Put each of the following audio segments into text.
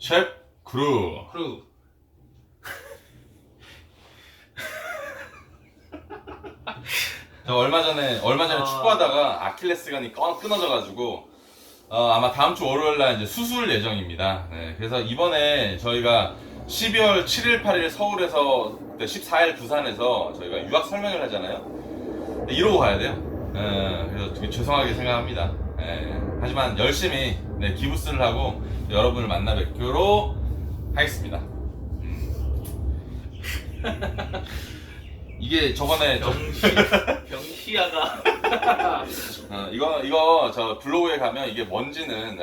셰프 크루. 크루. 저 얼마 전에 축구하다가 아킬레스건이 끊어져가지고 아마 다음 주 월요일 날 이제 수술 예정입니다. 네, 그래서 이번에 저희가 12월 7일, 8일 서울에서 14일 부산에서 저희가 유학 설명을 하잖아요. 네, 이러고 가야 돼요. 그래서 되게 죄송하게 생각합니다. 하지만 열심히 기부스를 하고 여러분을 만나 뵙기로 하겠습니다. 이게 저번에 병시야가 이거 저 블로그에 가면 이게 뭔지는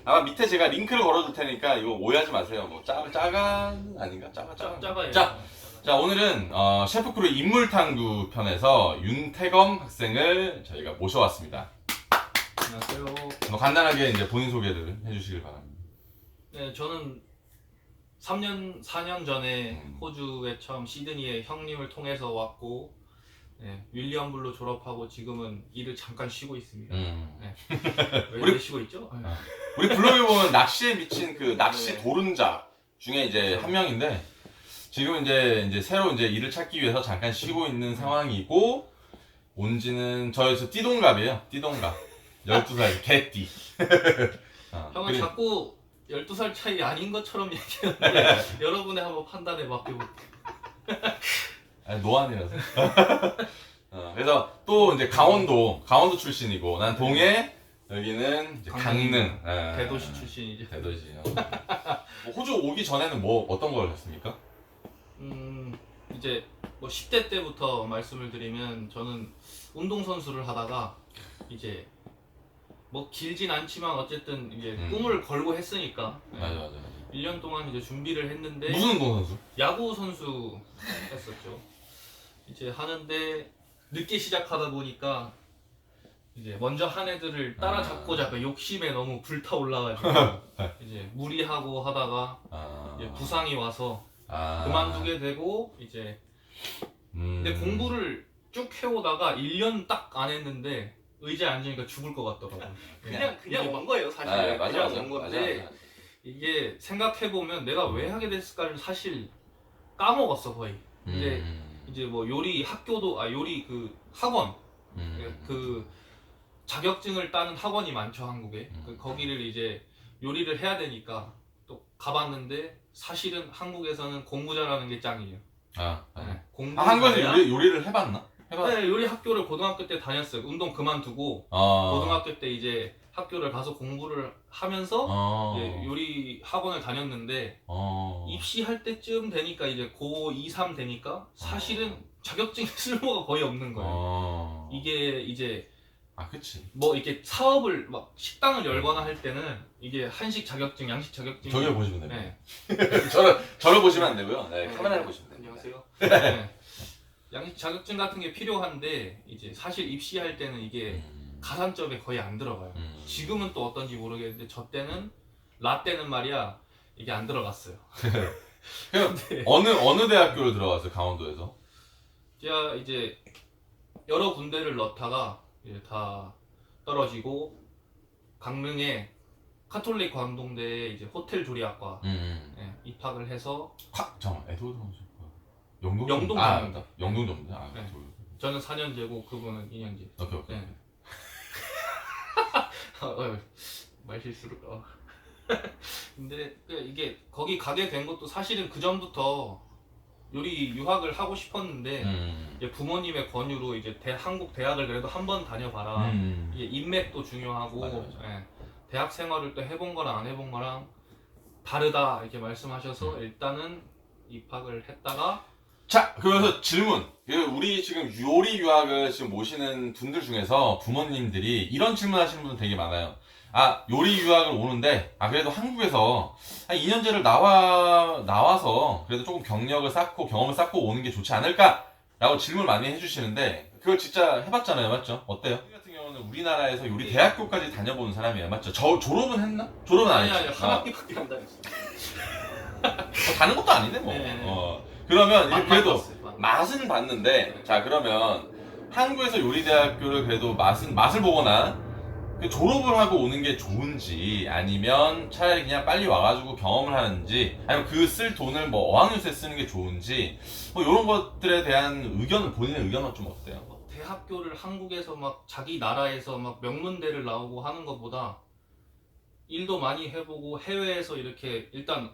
아마 밑에 제가 링크를 걸어줄 테니까 이거 오해하지 마세요. 뭐 짜간 아닌가? 짜가예요. 자 오늘은 셰프크루 인물탐구 편에서 윤태검 학생을 저희가 모셔왔습니다. 안녕하세요. 간단하게 이제 본인 소개를 해주시길 바랍니다. 네, 저는 4년 전에 호주에 처음 시드니에 형님을 통해서 왔고, 네, 윌리엄블로 졸업하고 지금은 일을 잠깐 쉬고 있습니다. 네. 왜 쉬고 있죠? 우리 블로그에 보면 낚시에 미친 그 낚시 도른자 중에 이제 한 명인데 지금 이제 새로 이제 일을 찾기 위해서 잠깐 쉬고 있는 상황이고 온지는 저에서 띠동갑이에요. 띠동갑 12살 개띠. 형은 자꾸 12살 차이 아닌 것처럼 얘기하는데 여러분의 한번 판단에 맡겨볼게요. 노안이라서. 그래서 또 이제 강원도 출신이고 난 동해, 여기는 이제 강릉. 대도시 출신이죠. 대도시요. 뭐 호주 오기 전에는 뭐 어떤 걸 했습니까? 이제 뭐 10대 때부터 말씀을 드리면 저는 운동선수를 하다가 이제 뭐 길진 않지만 어쨌든 이제 꿈을 걸고 했으니까 맞아. 1년 동안 이제 준비를 했는데 무슨 운동 선수? 야구 선수 했었죠. 이제 하는데 늦게 시작하다 보니까 이제 먼저 한 애들을 따라잡고자 그 욕심에 너무 불타올라가지고 이제 무리하고 하다가 이제 부상이 와서 그만두게 되고 이제 근데 공부를 쭉 해오다가 1년 딱 안 했는데 의자에 앉으니까 죽을 것 같더라고요. 그냥 온 거예요 사실. 맞아. 그냥 온 건데 이게 생각해보면 내가 왜 하게 됐을까를 사실 까먹었어 거의. 근데 이제 뭐 요리 학교도 요리 그 학원 그 자격증을 따는 학원이 많죠 한국에. 거기를 이제 요리를 해야 되니까 또 가봤는데 사실은 한국에서는 공부 잘하는 게 짱이에요. 한국에서 요리를 해봤나? 네, 요리 학교를 고등학교 때 다녔어요. 운동 그만두고 고등학교 때 이제 학교를 가서 공부를 하면서 이제 요리 학원을 다녔는데 입시할 때쯤 되니까 이제 고 2, 3 되니까 사실은 자격증 쓸모가 거의 없는 거예요. 이게 이제 그치. 뭐 이렇게 사업을 막 식당을 열거나 할 때는 이게 한식 자격증, 양식 자격증 저기를 보시면 됩니다. 저를 보시면 안 되고요. 카메라를 보시면 됩니다. 안녕하세요. 양식 자격증 같은 게 필요한데 이제 사실 입시할 때는 이게 가산점에 거의 안 들어가요. 지금은 또 어떤지 모르겠는데 저 때는 라떼는 말이야 이게 안 들어갔어요. 근데 어느 대학교를 들어갔어요? 강원도에서? 제가 이제 여러 군데를 넣다가 이제 다 떨어지고 강릉에 카톨릭 광동대에 이제 호텔 조리학과 입학을 해서 잠깐만 에드워드 선수 영동 전문가. 영동 전문가. 네. 저는 4년제고 그분은 2년제. 오케이. 네. 말 실수를. 근데 이게 거기 가게 된 것도 사실은 그 전부터 요리 유학을 하고 싶었는데 이제 부모님의 권유로 이제 한국 대학을 그래도 한 번 다녀봐라. 이게 인맥도 중요하고 맞아. 예, 대학 생활을 또 해본 거랑 안 해본 거랑 다르다 이렇게 말씀하셔서 일단은 입학을 했다가. 자, 그래서 질문. 우리 지금 요리 유학을 지금 모시는 분들 중에서 부모님들이 이런 질문 하시는 분들 되게 많아요. 요리 유학을 오는데, 그래도 한국에서 한 2년제를 나와서 그래도 조금 경력을 쌓고 경험을 쌓고 오는 게 좋지 않을까? 라고 질문을 많이 해주시는데, 그걸 진짜 해봤잖아요. 맞죠? 어때요? 우리 같은 경우는 우리나라에서 요리 대학교까지 다녀본 사람이에요. 맞죠? 졸업은 했나? 졸업은 안 아니 했죠. 한 학기밖에 안 다녔어. 다는 것도 아니네, 뭐. 네. 그러면 그래도 봤어요. 맛은 봤는데, 자 그러면 한국에서 요리대학교를 그래도 맛을 보거나 졸업을 하고 오는 게 좋은지 아니면 차라리 그냥 빨리 와가지고 경험을 하는지 아니면 그 쓸 돈을 뭐 어학연수에 쓰는 게 좋은지 뭐 이런 것들에 대한 의견 본인의 의견은 좀 어때요? 대학교를 한국에서 막 자기 나라에서 막 명문대를 나오고 하는 것보다 일도 많이 해보고 해외에서 이렇게 일단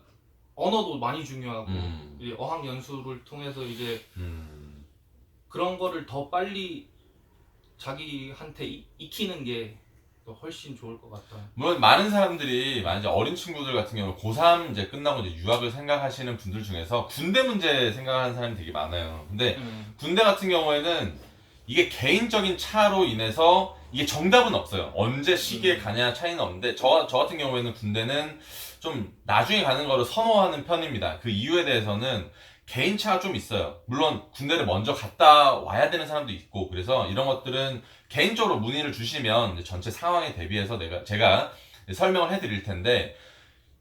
언어도 많이 중요하고 이 어학 연수를 통해서 이제 그런 거를 더 빨리 자기한테 익히는 게 더 훨씬 좋을 것 같아요. 물론 많은 사람들이 이제 어린 친구들 같은 경우 고3 이제 끝나고 이제 유학을 생각하시는 분들 중에서 군대 문제 생각하는 사람이 되게 많아요. 근데 군대 같은 경우에는 이게 개인적인 차로 인해서 이게 정답은 없어요. 언제 시기에 가냐 차이는 없는데 저 같은 경우에는 군대는 좀 나중에 가는 거를 선호하는 편입니다. 그 이유에 대해서는 개인차가 좀 있어요. 물론 군대를 먼저 갔다 와야 되는 사람도 있고 그래서 이런 것들은 개인적으로 문의를 주시면 이제 전체 상황에 대비해서 제가 설명을 해드릴 텐데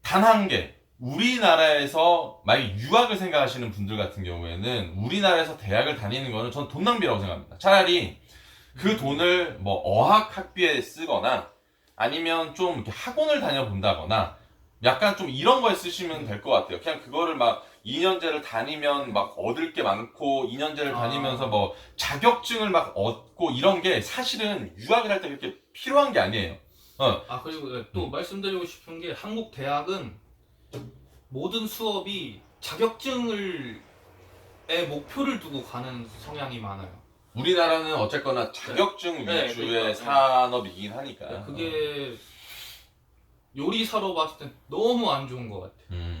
단 한 개 우리나라에서 만약에 유학을 생각하시는 분들 같은 경우에는 우리나라에서 대학을 다니는 거는 전 돈 낭비라고 생각합니다. 차라리 그 돈을 뭐 어학 학비에 쓰거나 아니면 좀 이렇게 학원을 다녀본다거나 약간 좀 이런 거에 쓰시면 될 것 같아요. 그냥 그거를 막 2년제를 다니면 막 얻을 게 많고 2년제를 다니면서 뭐 자격증을 막 얻고 이런 게 사실은 유학을 할 때 그렇게 필요한 게 아니에요. 그리고 또 말씀드리고 싶은 게 한국 대학은 모든 수업이 자격증을 목표를 두고 가는 성향이 많아요. 우리나라는 어쨌거나 자격증 네, 위주의 그러니까. 산업이긴 하니까. 그게 요리사로 봤을 땐 너무 안 좋은 것 같아.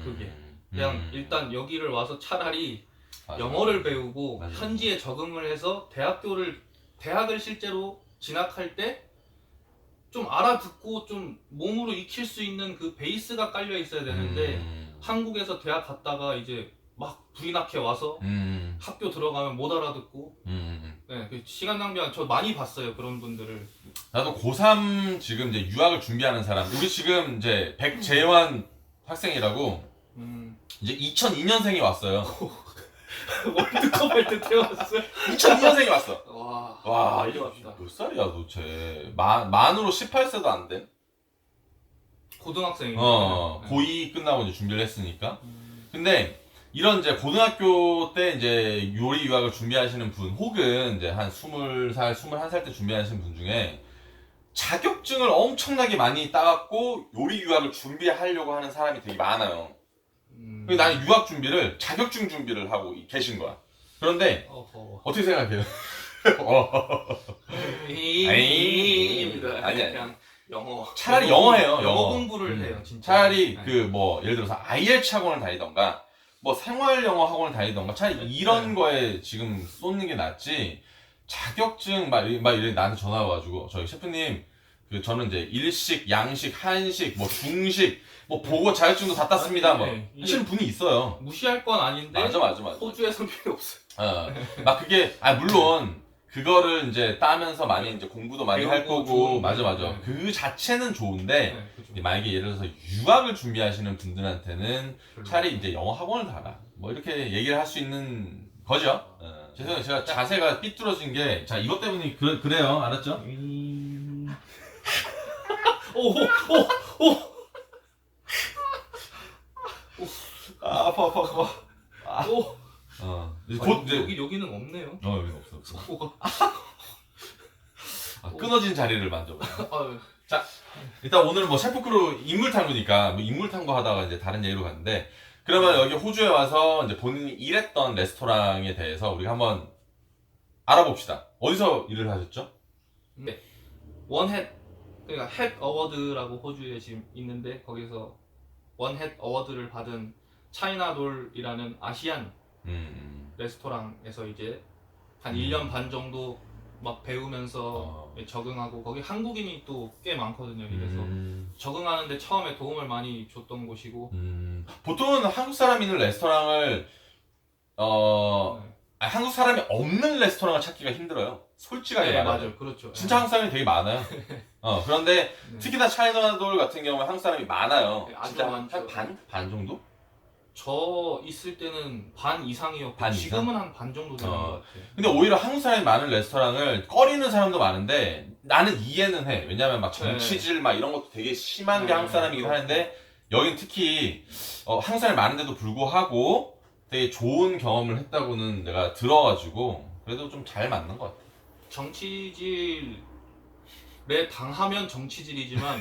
그게 그냥 일단 여기를 와서 차라리 맞아. 영어를 배우고 맞아. 현지에 적응을 해서 대학을 실제로 진학할 때 좀 알아듣고 좀 몸으로 익힐 수 있는 그 베이스가 깔려 있어야 되는데 한국에서 대학 갔다가 이제 막 불이 나게 와서 학교 들어가면 못 알아듣고 네, 그 시간 낭비한 저 많이 봤어요 그런 분들을. 나도 고3 지금 이제 유학을 준비하는 사람, 우리 지금 이제 백재환 학생이라고 이제 2002년생이 왔어요. 월드컵 할 때 태어났어요. 2002년생이 왔어. 와, 와, 이게 몇 살이야 도대체? 만으로 18세도 안 된? 고등학생이에요. 고2 끝나고 이제 준비를 했으니까. 근데 이런 이제 고등학교 때 이제 요리 유학을 준비하시는 분, 혹은 이제 한 20살, 21살 때 준비하시는 분 중에 자격증을 엄청나게 많이 따갖고 요리 유학을 준비하려고 하는 사람이 되게 많아요. 근데 나는 유학 준비를, 자격증 준비를 하고 계신 거야. 그런데 어떻게 생각해요? 아니야. 그냥 영어. 차라리 영어 해요. 영어 공부를 해요, 진짜. 차라리 네. 그 뭐 예를 들어서 IELTS 학원을 다니던가 뭐 생활 영어 학원을 다니던가 차라리 이런 거에 지금 쏟는 게 낫지. 자격증 막 이래 나한테 전화 와가지고 저희 셰프님 그 저는 이제 일식, 양식, 한식, 뭐 중식 뭐 보고 자격증도 다 땄습니다. 뭐 하시는 분이 있어요. 무시할 건 아닌데. 맞아. 호주에선 필요 없어요. 막 그게 물론 그거를 이제 따면서 많이 이제 공부도 많이 할 배우고 거고 좋은 맞아. 네. 그 자체는 좋은데 네, 그죠. 만약에 예를 들어서 유학을 준비하시는 분들한테는 별로. 차라리 이제 영어 학원을 가라 뭐 이렇게 얘기를 할 수 있는 거죠. 죄송해요. 제가 자세가 삐뚤어진 게 자 이것 때문에 그래요. 알았죠? 아파. 이제 여기는 없네요. 여기 없어. 소고가. 끊어진 자리를 만져봐. 아유. 일단 오늘은 뭐 셰프크루 인물 탐구니까 뭐 인물 탐구 하다가 이제 다른 얘기로 갔는데 그러면 여기 호주에 와서 이제 본인이 일했던 레스토랑에 대해서 우리가 한번 알아봅시다. 어디서 일을 하셨죠? 네. 원햇 그러니까 햇 어워드라고 호주에 지금 있는데 거기서 원햇 어워드를 받은 차이나돌이라는 아시안 레스토랑에서 이제 한 1년 반 정도 막 배우면서 적응하고 거기 한국인이 또 꽤 많거든요. 이래서 적응하는데 처음에 도움을 많이 줬던 곳이고 보통은 한국 사람이 있는 레스토랑을 한국 사람이 없는 레스토랑을 찾기가 힘들어요. 솔직하게 네, 말하면. 맞아요. 그렇죠. 진짜 한국 사람이 되게 많아요. 그런데 네. 특히나 차이나돌 같은 경우에 한국 사람이 많아요. 네, 아주 진짜 많죠. 한 반 정도? 저 있을 때는 반 이상이었고 반 이상? 지금은 한 반 정도 되는 어. 것 같아요. 근데 오히려 한국 사람이 많은 레스토랑을 꺼리는 사람도 많은데 나는 이해는 해. 왜냐면 막 정치질 막 이런 것도 되게 심한 게 네, 한국 사람이긴 그렇고. 하는데 여긴 특히 한국 사람이 많은데도 불구하고 되게 좋은 경험을 했다고는 내가 들어가지고 그래도 좀 잘 맞는 것 같아. 정치질에 당하면 정치질이지만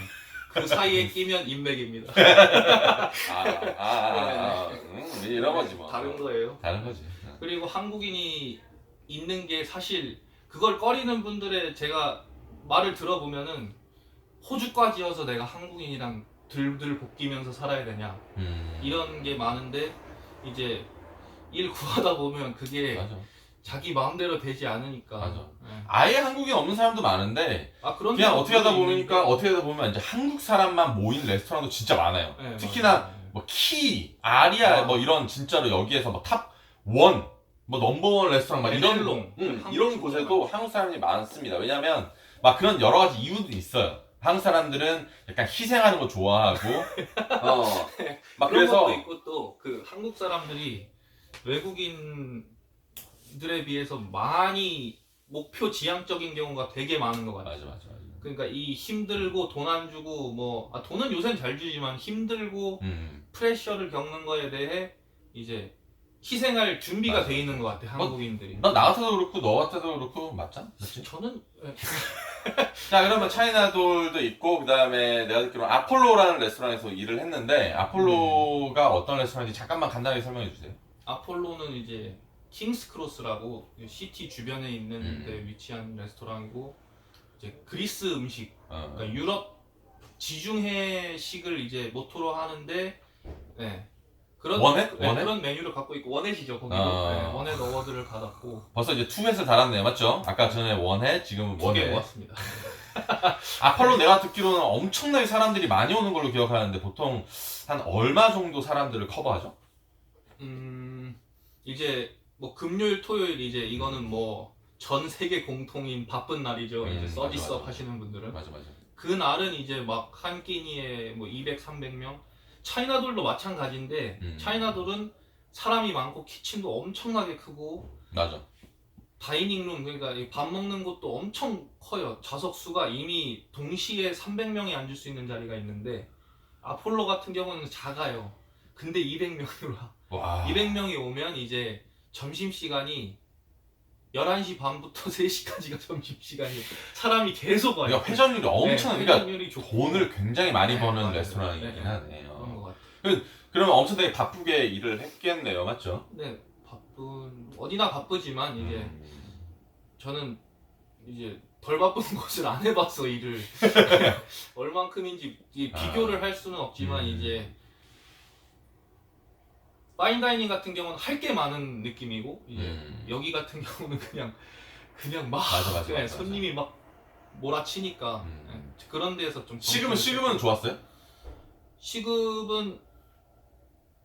그 사이에 끼면 인맥입니다. 이런 거지 뭐. 다른 거예요. 다른 거지. 그리고 한국인이 있는 게 사실 그걸 꺼리는 분들의 제가 말을 들어보면은 호주과지어서 내가 한국인이랑 들들 볶이면서 살아야 되냐 이런 게 많은데 이제 일 구하다 보면 그게 맞아. 자기 마음대로 되지 않으니까. 맞아. 예. 아예 한국인 없는 사람도 많은데 그런 그냥 데도 어떻게 하다 있는데. 보니까 어떻게 하다 보면 이제 한국 사람만 모인 레스토랑도 진짜 많아요. 네, 특히나 맞아요. 뭐 키, 아리아 뭐 이런 진짜로 여기에서 뭐 탑 원, 뭐 넘버원 레스토랑 막 이런 베넬롱. 한국 이런 진짜 곳에도 많죠. 한국 사람이 많습니다. 왜냐면 막 그런 여러 가지 이유도 있어요. 한국 사람들은 약간 희생하는 거 좋아하고 막 그런 그래서 것도 있고 또 그 한국 사람들이 외국인들에 비해서 많이 목표 지향적인 경우가 되게 많은 것 같아요. 맞아. 그러니까 이 힘들고 돈 안 주고 뭐 돈은 요새는 잘 주지만 힘들고 프레셔를 겪는 거에 대해 이제 희생할 준비가 맞아. 돼 있는 것 같아 한국인들이. 나 같아도 그렇고 너 같아도 그렇고 맞잖아? 그렇지? 저는 자 그러면 차이나돌도 있고 그 다음에 내가 듣기로 아폴로라는 레스토랑에서 일을 했는데 아폴로가 어떤 레스토랑인지 잠깐만 간단하게 설명해 주세요. 아폴로는 이제 킹스 크로스라고 시티 주변에 있는 데 위치한 레스토랑이고 이제 그리스 음식, 그러니까 유럽 지중해식을 이제 모토로 하는데 그런 원햇? 원햇? 그런 메뉴를 갖고 있고 원햇이죠 거기도. 원햇 어워드를 받았고 벌써 이제 투햇을 달았네요, 맞죠? 아까 전에 원햇, 지금은 두 개 원햇. 모았습니다. 아폴로 내가 듣기로는 엄청나게 사람들이 많이 오는 걸로 기억하는데 보통 한 얼마 정도 사람들을 커버하죠? 이제 뭐 금요일 토요일 이제 이거는 뭐 전 세계 공통인 바쁜 날이죠. 이제 서비스업 맞아. 하시는 분들은 맞아. 그 날은 이제 막 한 끼니에 뭐 200, 300명. 차이나돌도 마찬가지인데 차이나돌은 사람이 많고 키친도 엄청나게 크고 맞아. 다이닝룸 그러니까 이 밥 먹는 곳도 엄청 커요. 좌석 수가 이미 동시에 300명이 앉을 수 있는 자리가 있는데 아폴로 같은 경우는 작아요. 근데 200명으로 와. 200명이 오면 이제 점심시간이 11시 반부터 3시까지가 점심시간이에요. 사람이 계속 와요. 그러니까 회전율이 엄청, 그러니까 회전율이 좋고. 돈을 굉장히 많이 버는 맞아요. 레스토랑이긴 하네요. 그런 것 같아요. 그러면 엄청나게 바쁘게 일을 했겠네요, 맞죠? 네, 어디나 바쁘지만 이제 저는 이제 덜 바쁜 곳을 안 해봐서 일을 얼만큼인지 비교를 할 수는 없지만 이제 파인다이닝 같은 경우는 할 게 많은 느낌이고 이제 여기 같은 경우는 그냥 막 맞아. 손님이 막 몰아치니까 그런 데에서 좀 시급은 좋았어요? 시급은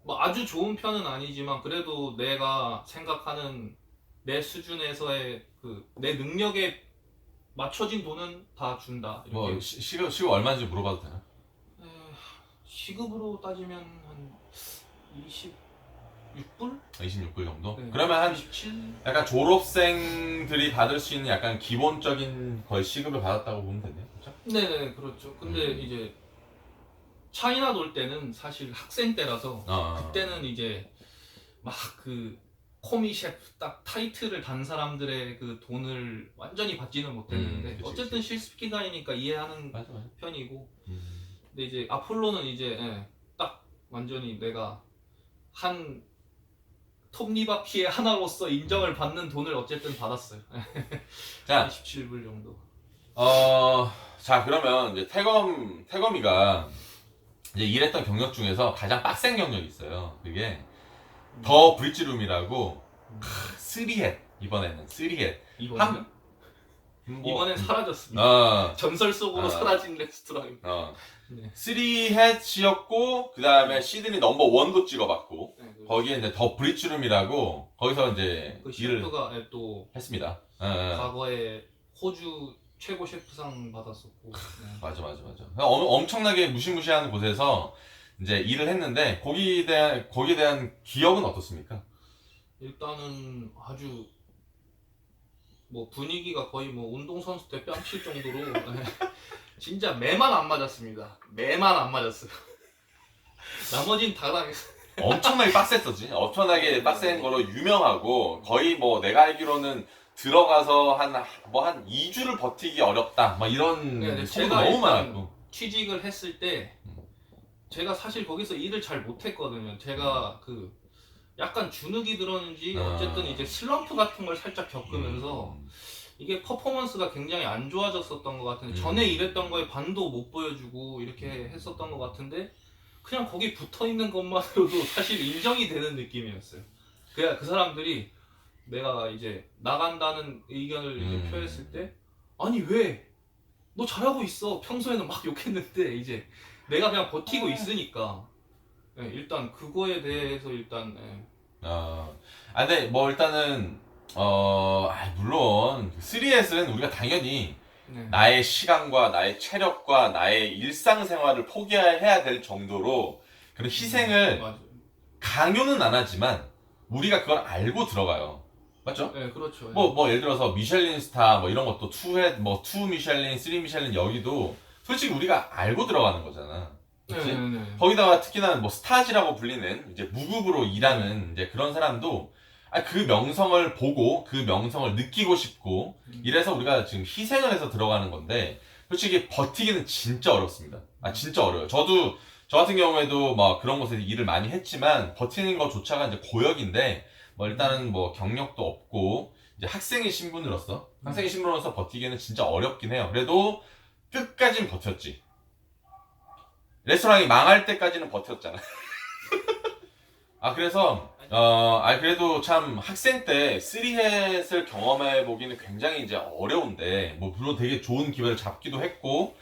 뭐 아주 좋은 편은 아니지만 그래도 내가 생각하는 내 수준에서의 그 내 능력에 맞춰진 돈은 다 준다. 이렇게. 뭐 시급 얼마인지 물어봐도 되나? 시급으로 따지면 한 26불? 26불 정도? 네, 그러면 한 27? 약간 졸업생들이 받을 수 있는 약간 기본적인 거의 시급을 받았다고 보면 되네요, 그렇죠? 네네 그렇죠. 근데 이제 차이나 돌 때는 사실 학생 때라서 그때는 이제 막 그 코미 셰프 딱 타이틀을 단 사람들의 그 돈을 완전히 받지는 못했는데 그치, 어쨌든 실습 기간이니까 이해하는 맞아. 편이고 근데 이제 아폴로는 이제 딱 완전히 내가 한 톱니바퀴의 하나로서 인정을 받는 돈을 어쨌든 받았어요. 자, 27불 정도. 자 그러면 이제 태검이가 이제 일했던 경력 중에서 가장 빡센 경력이 있어요. 그게 더 브릿지룸이라고 3햇 이번에는 3햇 이번에는? 뭐, 이번엔 사라졌습니다. 어, 전설 속으로 사라진 레스토랑입니다. 네. 3햇이었고 그 다음에 시드니 넘버 1도 찍어봤고 네, 거기에 이제 더 브릿지룸이라고 거기서 이제 그 일을 셰프가 또 했습니다. 과거에 호주 최고 셰프상 받았었고. 네. 맞아. 엄청나게 무시무시한 곳에서 이제 일을 했는데 거기에 대한 기억은 어떻습니까? 일단은 아주 뭐 분위기가 거의 뭐 운동선수 때 뺨칠 정도로 진짜 매만 안 맞았습니다. 매만 안 맞았어요. 나머진 다 당했어요. 엄청나게 빡셌었지. 엄청나게 빡센 거로 유명하고 거의 뭐 내가 알기로는 들어가서 한 2주를 버티기 어렵다. 막 이런 네, 소문도 제가 너무 일단 많았고. 취직을 했을 때 제가 사실 거기서 일을 잘 못했거든요. 제가 그 약간 주눅이 들었는지 어쨌든 이제 슬럼프 같은 걸 살짝 겪으면서 이게 퍼포먼스가 굉장히 안 좋아졌었던 것 같은데 전에 일했던 거에 반도 못 보여주고 이렇게 했었던 것 같은데 그냥 거기 붙어 있는 것만으로도 사실 인정이 되는 느낌이었어요. 그냥 그 사람들이 내가 이제 나간다는 의견을 이제 표했을 때 아니 왜? 너 잘하고 있어. 평소에는 막 욕했는데 이제 내가 그냥 버티고 있으니까 예, 일단 그거에 대해서 일단 근데 뭐 일단은 물론 3S는 우리가 당연히 네. 나의 시간과 나의 체력과 나의 일상생활을 포기해야 될 정도로 그런 희생을 맞아요. 강요는 안 하지만 우리가 그걸 알고 들어가요. 맞죠? 네, 그렇죠. 뭐 예를 들어서 미슐린 스타 뭐 이런 것도 2 미슐린, 3 미슐린 여기도 솔직히 우리가 알고 들어가는 거잖아. 그렇지? 네. 거기다가 특히나 뭐 스타지라고 불리는 이제 무급으로 일하는 이제 그런 사람도 그 명성을 보고 그 명성을 느끼고 싶고 이래서 우리가 지금 희생을 해서 들어가는 건데 솔직히 버티기는 진짜 어렵습니다. 진짜 어려워요. 저 같은 경우에도 막 그런 곳에서 일을 많이 했지만 버티는 것조차가 이제 고역인데 뭐 일단은 뭐 경력도 없고 이제 학생의 신분으로서 버티기는 진짜 어렵긴 해요. 그래도 끝까진 버텼지. 레스토랑이 망할 때까지는 버텼잖아. 그래서 그래도 참 학생 때 3햇을 경험해 보기는 굉장히 이제 어려운데 뭐 물론 되게 좋은 기회를 잡기도 했고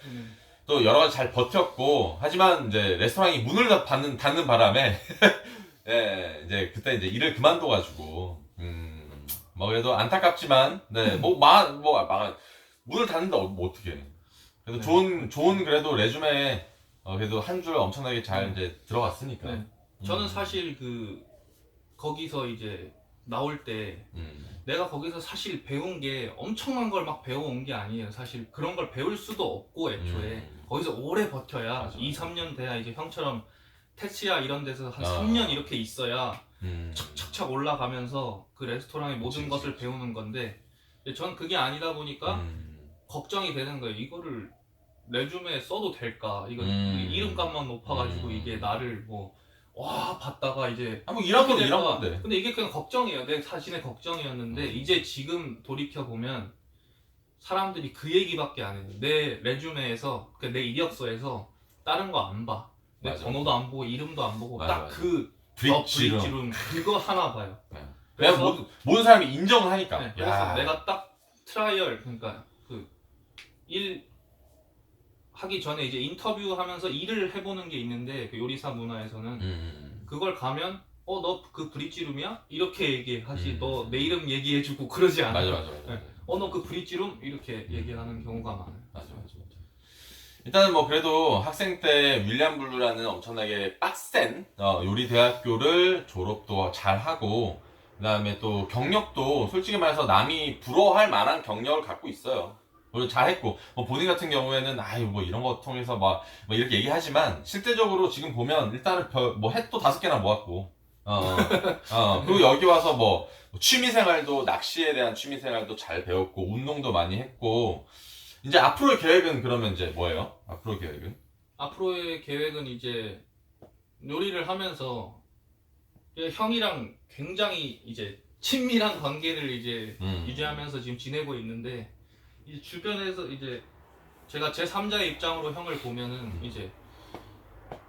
또 여러 가지 잘 버텼고 하지만 이제 레스토랑이 문을 닫는 바람에 예, 이제 그때 이제 일을 그만둬가지고 뭐 그래도 안타깝지만 문을 닫는다 뭐 어떻게 그래도 좋은 그래도 레주메에 그래도 한 줄 엄청나게 잘 이제 들어갔으니까. 네. 저는 사실 거기서 이제 나올 때 내가 거기서 사실 배운 게 엄청난 걸 막 배워온 게 아니에요. 사실 그런 걸 배울 수도 없고 애초에 거기서 오래 버텨야 맞아. 2, 3년 돼야 이제 형처럼 테스야 이런 데서 한 3년 이렇게 있어야 척척척 올라가면서 그 레스토랑의 모든 것을 배우는 건데 전 그게 아니다 보니까 걱정이 되는 거예요. 이거를 레주메에 써도 될까? 이거 이름값만 높아가지고 이게 나를 봤다가 이제 뭐 일한 건 이렇게 일한 될까? 건데. 근데 이게 그냥 걱정이에요. 내 자신의 걱정이었는데 이제 지금 돌이켜 보면 사람들이 그 얘기밖에 안 해요. 내 레주메에서 내 이력서에서 다른 거 안 봐. 내 맞아. 번호도 안 보고 이름도 안 보고 맞아, 딱 맞아. 그 브릿지룸. 브릿지룸 그거 하나 봐요. 그냥 모든 사람이 인정을 하니까. 네, 그래서 내가 딱 트라이얼 그러니까 일 하기 전에 이제 인터뷰하면서 일을 해보는 게 있는데 그 요리사 문화에서는 그걸 가면 너 그 브릿지룸이야? 이렇게 얘기하지. 너 내 이름 얘기해주고 그러지 않아. 맞아. 네. 너 그 브릿지룸? 이렇게 얘기하는 경우가 많아요. 맞아. 일단은 뭐 그래도 학생 때 윌리엄 블루라는 엄청나게 빡센 요리 대학교를 졸업도 잘 하고 그다음에 또 경력도 솔직히 말해서 남이 부러워할 만한 경력을 갖고 있어요. 그리고 잘했고 뭐 본인 같은 경우에는 뭐 이런 거 통해서 뭐 이렇게 얘기하지만 실제적으로 지금 보면 일단은 뭐 햇도 5개나 모았고 그리고 여기 와서 뭐 취미생활도 낚시에 대한 취미생활도 잘 배웠고 운동도 많이 했고 이제 앞으로의 계획은 그러면 이제 뭐예요? 앞으로의 계획은? 앞으로의 계획은 이제 요리를 하면서 이제 형이랑 굉장히 이제 친밀한 관계를 이제 유지하면서 지금 지내고 있는데 이제 주변에서 이제 제가 제 3자의 입장으로 형을 보면은 이제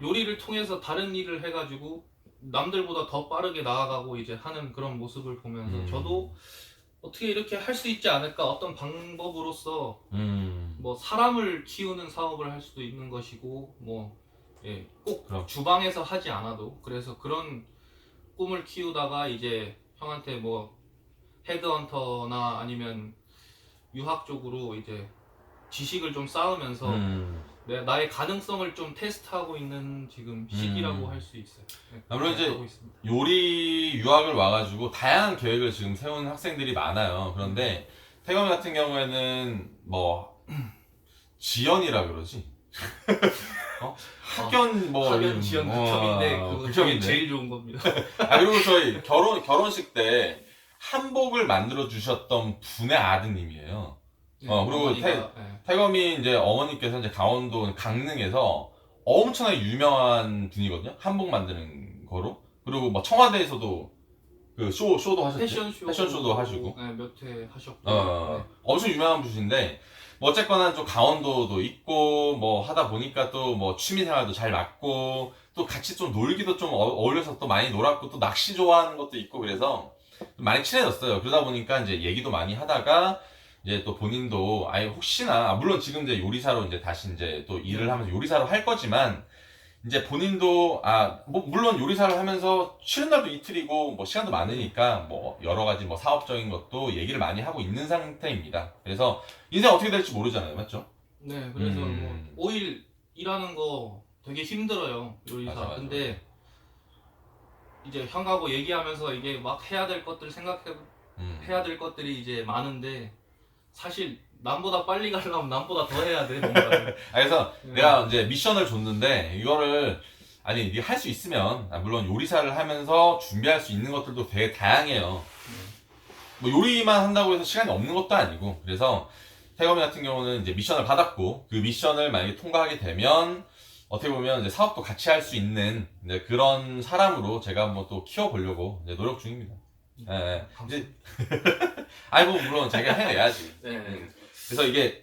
요리를 통해서 다른 일을 해가지고 남들보다 더 빠르게 나아가고 이제 하는 그런 모습을 보면서 저도 어떻게 이렇게 할 수 있지 않을까 어떤 방법으로서 뭐 사람을 키우는 사업을 할 수도 있는 것이고 꼭 그럼. 주방에서 하지 않아도 그래서 그런 꿈을 키우다가 이제 형한테 뭐 헤드헌터나 아니면 유학 쪽으로 이제 지식을 좀 쌓으면서 나의 가능성을 좀 테스트하고 있는 지금 시기라고 할 수 있어요. 네, 물론 이제 하고 있습니다. 요리 유학을 와가지고 다양한 계획을 지금 세운 학생들이 많아요. 그런데 태검 같은 경우에는 뭐 지연이라 그러지. 학연 뭐 학연 지연 극혐인데 그거 되게 극혐인데. 제일 좋은 겁니다. 아 그리고 저희 결혼식 때 한복을 만들어 주셨던 분의 아드님이에요. 그리고 어머니가, 네. 태검이 이제 어머니께서 이제 강원도 강릉에서 엄청나게 유명한 분이거든요. 한복 만드는 거로. 그리고 뭐 청와대에서도 그 쇼도 하셨죠. 패션쇼도 하시고. 네, 몇 회 하셨고. 네. 엄청 유명한 분이신데 뭐 어쨌거나 좀 강원도도 있고 뭐 하다 보니까 또 뭐 취미생활도 잘 맞고 또 같이 좀 놀기도 좀 어울려서 또 많이 놀았고 또 낚시 좋아하는 것도 있고 그래서 많이 친해졌어요. 그러다 보니까 이제 얘기도 많이 하다가 이제 또 본인도 아예 혹시나 물론 지금 이제 요리사로 이제 다시 이제 또 일을 하면서 요리사로 할 거지만 이제 본인도 뭐 물론 요리사를 하면서 쉬는 날도 이틀이고 뭐 시간도 많으니까 뭐 여러 가지 뭐 사업적인 것도 얘기를 많이 하고 있는 상태입니다. 그래서 인생 어떻게 될지 모르잖아요, 맞죠? 네, 그래서 뭐 5일 일하는 거 되게 힘들어요, 요리사. 맞아. 근데 이제 형하고 얘기하면서 이게 막 해야 될 것들 해야 될 것들이 이제 많은데 사실 남보다 빨리 가려면 남보다 더 해야 돼 뭔가를. 그래서 내가 이제 미션을 줬는데 이거를 아니 네가 할 수 있으면 물론 요리사를 하면서 준비할 수 있는 것들도 되게 다양해요. 뭐 요리만 한다고 해서 시간이 없는 것도 아니고 그래서 태검이 같은 경우는 이제 미션을 받았고 그 미션을 만약에 통과하게 되면 어떻게 보면 이제 사업도 같이 할 수 있는 이제 그런 사람으로 제가 한번 또 키워보려고 이제 노력 중입니다. 예, 이제 아이고 물론 제가 해내야지. 네. 그래서 이게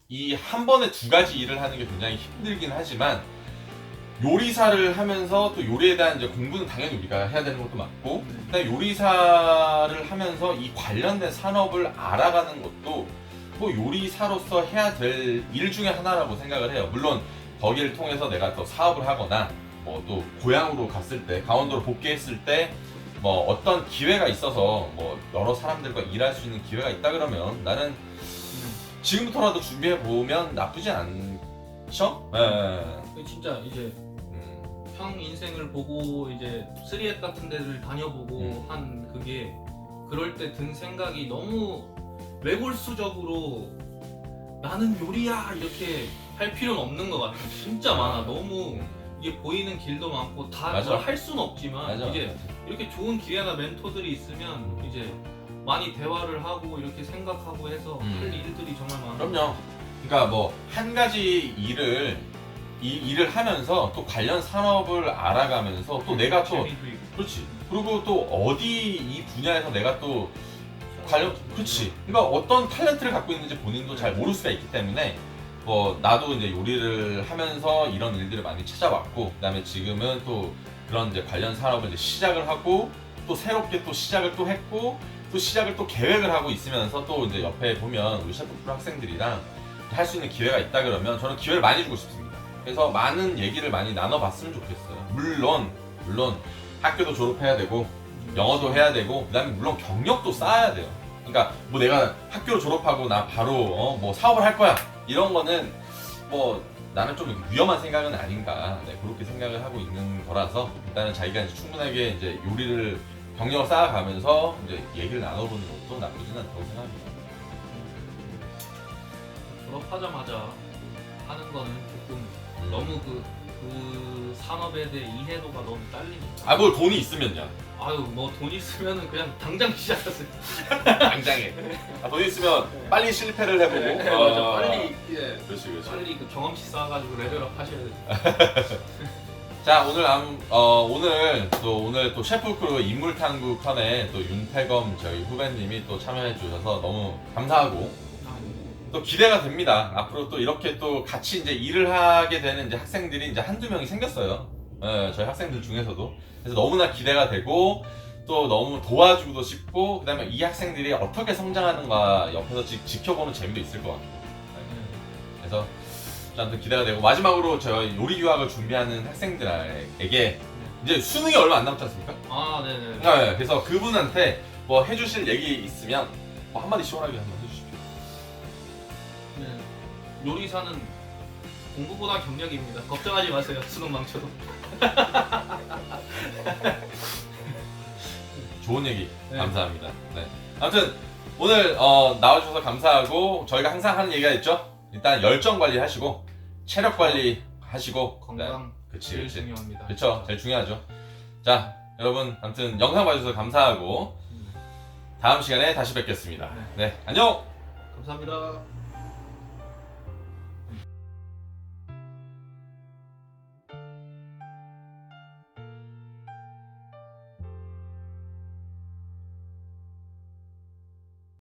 이 한 번에 두 가지 일을 하는 게 굉장히 힘들긴 하지만 요리사를 하면서 또 요리에 대한 이제 공부는 당연히 우리가 해야 되는 것도 맞고 그다음에 요리사를 하면서 이 관련된 산업을 알아가는 것도 뭐 요리사로서 해야 될 일 중에 하나라고 생각을 해요. 물론 거기를 통해서 내가 또 사업을 하거나 뭐 또 고향으로 갔을 때 강원도로 복귀했을 때 뭐 어떤 기회가 있어서 뭐 여러 사람들과 일할 수 있는 기회가 있다 그러면 나는 지금부터라도 준비해 보면 나쁘지 않죠? 네. 진짜 이제 형 인생을 보고 이제 3앳 같은 데를 다녀보고 한 그게 그럴 때 든 생각이 너무 외골수적으로 나는 요리야 이렇게 할 필요는 없는 것 같아. 진짜 많아. 너무 이게 보이는 길도 많고 다 맞아. 그걸 할 수는 없지만 맞아, 이게 맞아. 이렇게 좋은 기회나 멘토들이 있으면 이제 많이 대화를 하고 이렇게 생각하고 해서 할 일들이 정말 많아. 그럼요. 그러니까 뭐 한 가지 일을 하면서 또 관련 산업을 알아가면서 또 내가 또 재미도 있고. 그렇지. 그리고 또 어디 이 분야에서 내가 또 관련 그렇지. 그러니까 어떤 탤런트를 갖고 있는지 본인도 잘 모를 수가 있기 때문에 뭐 나도 이제 요리를 하면서 이런 일들을 많이 찾아왔고 그다음에 지금은 또 그런 이제 관련 산업을 이제 시작을 하고 또 새롭게 또 시작을 또 했고 또 시작을 또 계획을 하고 있으면서 또 이제 옆에 보면 우리 셰프풀 학생들이랑 할 수 있는 기회가 있다 그러면 저는 기회를 많이 주고 싶습니다. 그래서 많은 얘기를 많이 나눠봤으면 좋겠어요. 물론 학교도 졸업해야 되고 영어도 해야 되고 그다음에 물론 경력도 쌓아야 돼요. 그러니까 뭐 내가 학교 졸업하고 나 바로 뭐 사업을 할 거야 이런 거는 뭐 나는 좀 위험한 생각은 아닌가 그렇게 생각을 하고 있는 거라서 일단은 자기가 이제 충분하게 이제 요리를 경력을 쌓아가면서 이제 얘기를 나눠보는 것도 나쁘진 않다고 생각합니다. 졸업하자마자 하는 거는 조금 너무 그 산업에 대해 이해도가 너무 딸리니까. 뭐 돈이 있으면요. 아유 뭐 돈 있으면은 그냥 당장 시작하세요. 당장에. 돈 있으면 빨리 실패를 해보고. 맞아. 빨리 그렇지. 빨리 그 경험치 쌓아가지고 레벨업 하셔야 돼요. 자 오늘 또 셰프크루 인물탐구 편에 또 윤태검 저희 후배님이 또 참여해 주셔서 너무 감사하고 또 기대가 됩니다. 앞으로 또 이렇게 또 같이 이제 일을 하게 되는 이제 학생들이 이제 한두 명이 생겼어요. 저희 학생들 중에서도. 그래서 너무나 기대가 되고 또 너무 도와주고도 싶고 그다음에 이 학생들이 어떻게 성장하는가 옆에서 지켜보는 재미도 있을 것 같아요. 그래서 저한테 기대가 되고 마지막으로 저희 요리 유학을 준비하는 학생들에게 이제 수능이 얼마 안 남지 않습니까? 네네. 네, 그래서 그분한테 뭐 해주실 얘기 있으면 뭐 한마디 시원하게 한번 해주십시오. 네. 요리사는 공부보다 경력입니다. 걱정하지 마세요. 수능 망쳐도. 좋은 얘기 네. 감사합니다. 네. 아무튼 오늘 나와주셔서 감사하고 저희가 항상 하는 얘기가 있죠. 일단 열정 관리 하시고 체력 관리 하시고 건강 그치 제일 그치 중요합니다. 그쵸 제일 중요하죠. 자 여러분 아무튼 영상 봐주셔서 감사하고 다음 시간에 다시 뵙겠습니다. 네 안녕. 감사합니다.